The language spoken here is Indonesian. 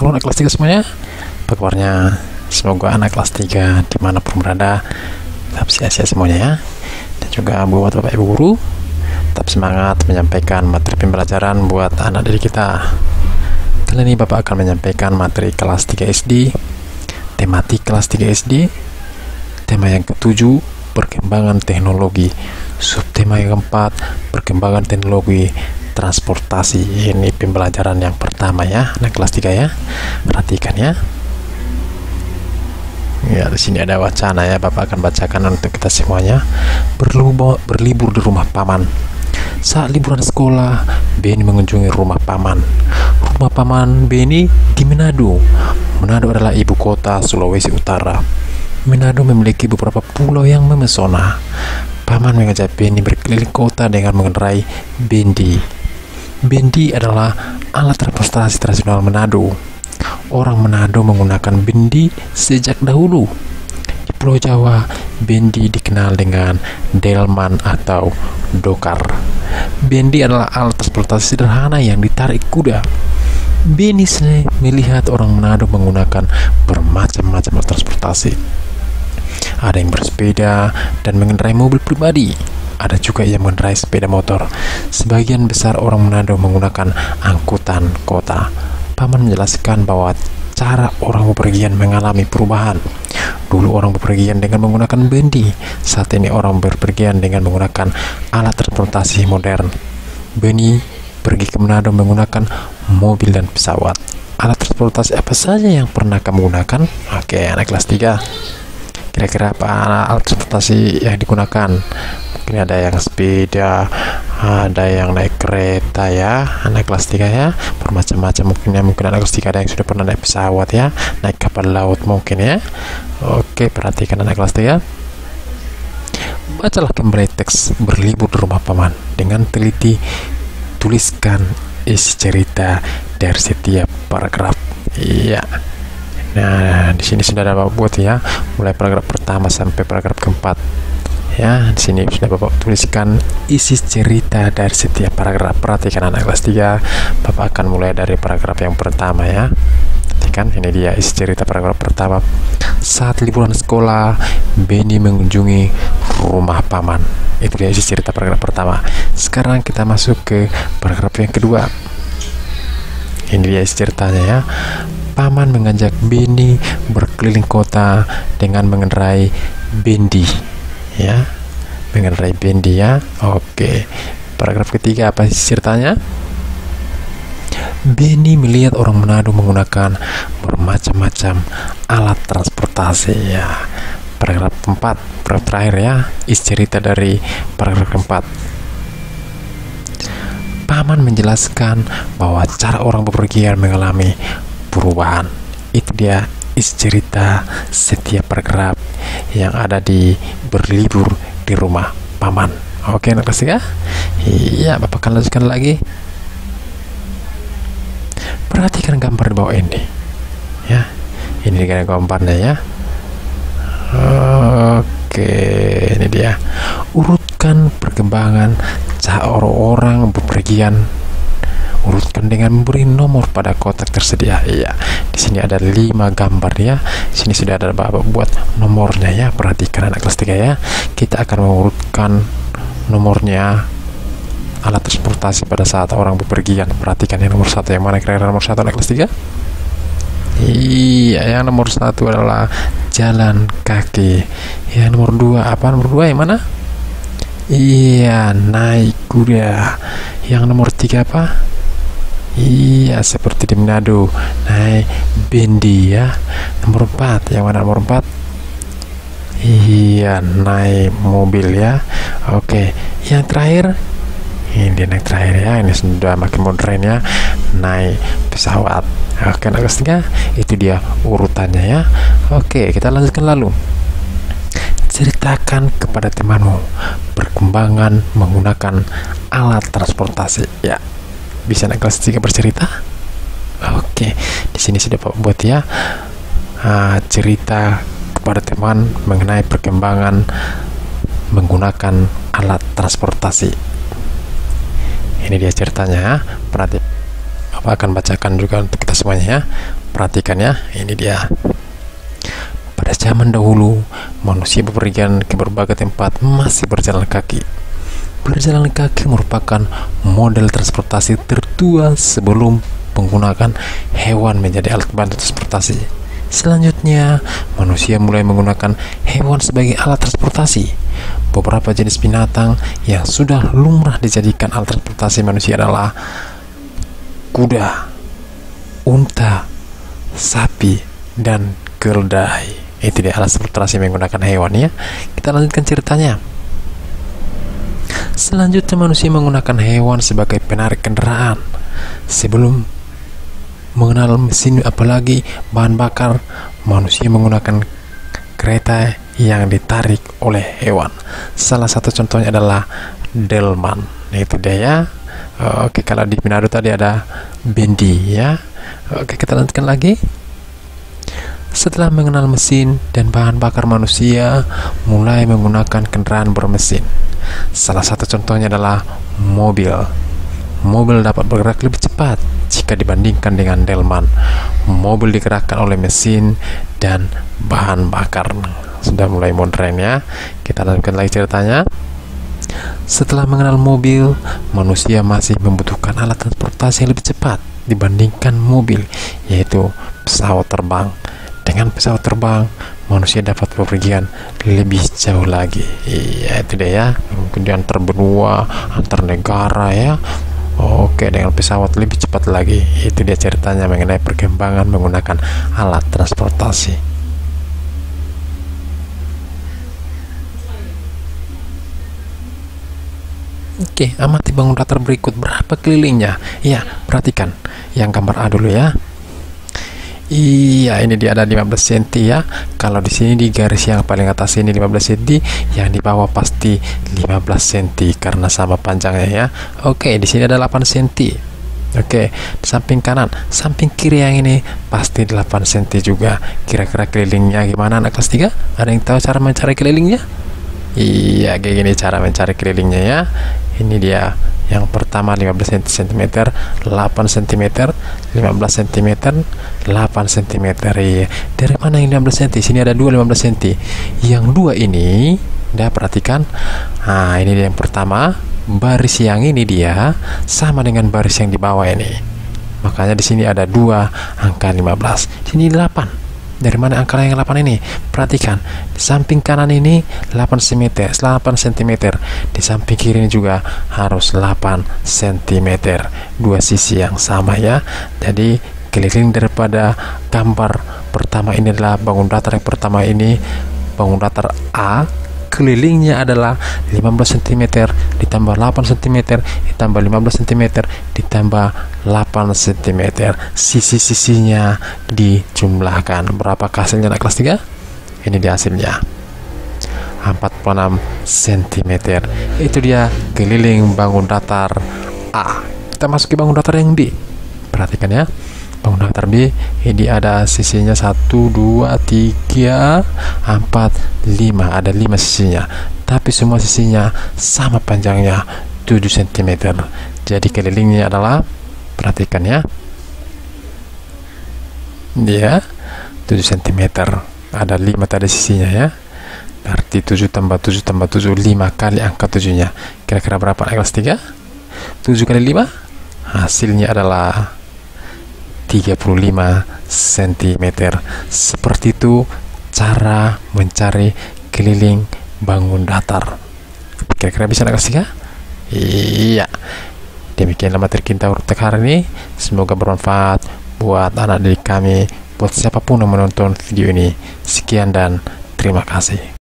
Halo anak kelas 3 semuanya, apa kabarnya? Semoga anak kelas 3 dimanapun berada tetap sehat-sehat semuanya ya. Dan juga buat bapak ibu guru, tetap semangat menyampaikan materi pembelajaran buat anak didik kita. Kali ini bapak akan menyampaikan materi kelas 3 SD, tematik kelas 3 SD, tema yang ke-7 perkembangan teknologi, subtema yang keempat perkembangan teknologi transportasi. Ini pembelajaran yang pertama ya, anak kelas 3 ya. Perhatikan ya. Ya, di sini ada wacana ya, Bapak akan bacakan untuk kita semuanya. Berlibur di rumah paman. Saat liburan sekolah, Beni mengunjungi rumah paman. Rumah paman Beni di Manado. Manado adalah ibu kota Sulawesi Utara. Manado memiliki beberapa pulau yang memesona. Paman mengajak Beni berkeliling kota dengan mengendarai bendi. Bendi adalah alat transportasi tradisional Manado. Orang Manado menggunakan bendi sejak dahulu. Di Pulau Jawa, bendi dikenal dengan delman atau dokar. Bendi adalah alat transportasi sederhana yang ditarik kuda. Beni sendiri melihat orang Manado menggunakan bermacam-macam alat transportasi. Ada yang bersepeda dan mengendarai mobil pribadi. Ada juga yang mengendarai sepeda motor. Sebagian besar orang Manado menggunakan angkutan kota. Paman menjelaskan bahwa cara orang bepergian mengalami perubahan. Dulu orang bepergian dengan menggunakan bendi. Saat ini orang bepergian dengan menggunakan alat transportasi modern. Beni pergi ke Manado menggunakan mobil dan pesawat. Alat transportasi apa saja yang pernah kamu gunakan? Oke, anak kelas 3. Kira-kira apa alat transportasi yang digunakan? Mungkin ada yang sepeda, ada yang naik kereta ya, anak kelas 3 ya, bermacam-macam. Mungkin anak kelas 3 ada yang sudah pernah naik pesawat ya, naik kapal laut mungkin ya. Oke, perhatikan anak kelas 3. Bacalah kembali teks berlibur di rumah paman. Dengan teliti tuliskan isi cerita dari setiap paragraf. Iya. Nah, di sini sudah ada Bapak buat ya, mulai paragraf pertama sampai paragraf keempat. Ya, di sini sudah Bapak tuliskan isi cerita dari setiap paragraf. Perhatikan anak kelas 3, Bapak akan mulai dari paragraf yang pertama ya. Perhatikan, ini dia isi cerita paragraf pertama. Saat liburan sekolah, Beni mengunjungi rumah paman. Itu dia isi cerita paragraf pertama. Sekarang kita masuk ke paragraf yang kedua. Ini dia isi ceritanya ya. Paman mengajak Beni berkeliling kota dengan mengendarai bendi ya, mengendarai bendi ya. Oke, paragraf ketiga apa sih ceritanya? Beni melihat orang Manado menggunakan bermacam-macam alat transportasi ya. Paragraf 4, paragraf terakhir ya, isi cerita dari paragraf keempat. Paman menjelaskan bahwa cara orang bepergian mengalami perubahan. Itu dia isi cerita setiap paragraf yang ada di berlibur di rumah paman. Oke, anak kelas 3? Iya, Bapak akan lanjutkan lagi. Perhatikan gambar di bawah ini ya. Ini gambarnya ya. Oke, ini dia. Urutkan perkembangan cara orang bepergian. Urutkan dengan memberi nomor pada kotak tersedia. Iya, di sini ada 5 gambar ya. Di sini sudah ada Bapak buat nomornya ya. Perhatikan anak kelas 3 ya. Kita akan mengurutkan nomornya alat transportasi pada saat orang bepergian. Perhatikan yang nomor 1 yang mana, kira-kira nomor 1 anak kelas 3? Iya, yang nomor 1 adalah jalan kaki. Yang nomor 2 apa? Nomor 2 yang mana? Iya, naik kuda. Yang nomor 3 apa? Iya, seperti di Manado, naik bendi ya. Nomor 4, yang mana nomor 4? Iya, naik mobil ya. Oke, yang terakhir, ini naik terakhir ya. Ini sudah makin modern ya, naik pesawat. Oke, anak kelas 3, itu dia urutannya ya. Oke, kita lanjutkan lalu. Ceritakan kepada temanmu perkembangan menggunakan alat transportasi ya. Bisa anak kelas 3 bercerita? Oke, di sini sudah Pak buat ya. Cerita kepada teman mengenai perkembangan menggunakan alat transportasi. Ini dia ceritanya. Perhatikan, Bapak akan bacakan juga untuk kita semuanya ya. Perhatikan ya, ini dia. Pada zaman dahulu, manusia bepergian ke berbagai tempat masih berjalan kaki. Berjalan kaki merupakan model transportasi tertua sebelum menggunakan hewan menjadi alat bantu transportasi. Selanjutnya, manusia mulai menggunakan hewan sebagai alat transportasi. Beberapa jenis binatang yang sudah lumrah dijadikan alat transportasi manusia adalah kuda, unta, sapi, dan keledai. Itu dia alat transportasi menggunakan hewan ya. Kita lanjutkan ceritanya. Selanjutnya, manusia menggunakan hewan sebagai penarik kendaraan. Sebelum mengenal mesin apalagi bahan bakar, manusia menggunakan kereta yang ditarik oleh hewan. Salah satu contohnya adalah delman. Itu dia ya. Oke, kalau di Manado tadi ada bendi ya. Oke, kita lanjutkan lagi. Setelah mengenal mesin dan bahan bakar, manusia mulai menggunakan kendaraan bermesin. Salah satu contohnya adalah mobil. Mobil dapat bergerak lebih cepat jika dibandingkan dengan delman. Mobil digerakkan oleh mesin dan bahan bakar. Sudah mulai modern ya. Kita lanjutkan lagi ceritanya. Setelah mengenal mobil, manusia masih membutuhkan alat transportasi yang lebih cepat dibandingkan mobil, yaitu pesawat terbang. Dengan pesawat terbang, manusia dapat bepergian lebih jauh lagi. Iya, itu dia ya. Kemudian antar benua, antar negara ya. Oke, dengan pesawat lebih cepat lagi. Itu dia ceritanya mengenai perkembangan menggunakan alat transportasi. Oke, amati bangun datar berikut. Berapa kelilingnya? Ya, perhatikan yang gambar A dulu ya. Iya, ini dia ada 15 cm ya. Kalau di sini di garis yang paling atas ini 15 cm, yang di bawah pasti 15 cm karena sama panjangnya ya. Oke, di sini ada 8 cm. Oke, di samping kanan, samping kiri yang ini pasti 8 cm juga. Kira-kira kelilingnya gimana anak kelas 3? Ada yang tahu cara mencari kelilingnya? Iya, kayak gini cara mencari kelilingnya ya. Ini dia. Yang pertama 15 cm, 8 cm, 15 cm, 8 cm. Iya. Dari mana yang 15 cm? Sini ada 2 15 cm. Yang dua ini, dah perhatikan. Nah, ini dia yang pertama. Baris yang ini dia sama dengan baris yang di bawah ini. Makanya di sini ada 2 angka 15. Sini 8. Dari mana angka yang 8 ini? Perhatikan, di samping kanan ini 8 cm, 8 cm. Di samping kiri ini juga harus 8 cm. Dua sisi yang sama ya. Jadi keliling daripada gambar pertama ini adalah bangun datar yang pertama ini, bangun datar A. Kelilingnya adalah 15 cm ditambah 8 cm ditambah 15 cm ditambah 8 cm. Sisi-sisinya dijumlahkan. Berapa hasilnya anak kelas 3? Ini dia hasilnya, 46 cm. Itu dia keliling bangun datar A. Kita masuki bangun datar yang D. Perhatikan ya. Bangun datar B ini ada sisinya 1, 2, 3, 4, 5. Ada 5 sisinya, tapi semua sisinya sama panjangnya 7 cm. Jadi kelilingnya adalah, perhatikan ya, dia 7 cm. Ada 5 tadi sisinya ya. Berarti 7 tambah 7 tambah 7, 5 kali angka 7 nya. Kira-kira berapa kelas 3? 7 kali 5 hasilnya adalah 35 cm. Seperti itu cara mencari keliling bangun datar. Kira-kira bisa anak kelas 3? Iya. Demikianlah materi kita untuk hari ini. Semoga bermanfaat buat anak didik kami, buat siapapun yang menonton video ini. Sekian dan terima kasih.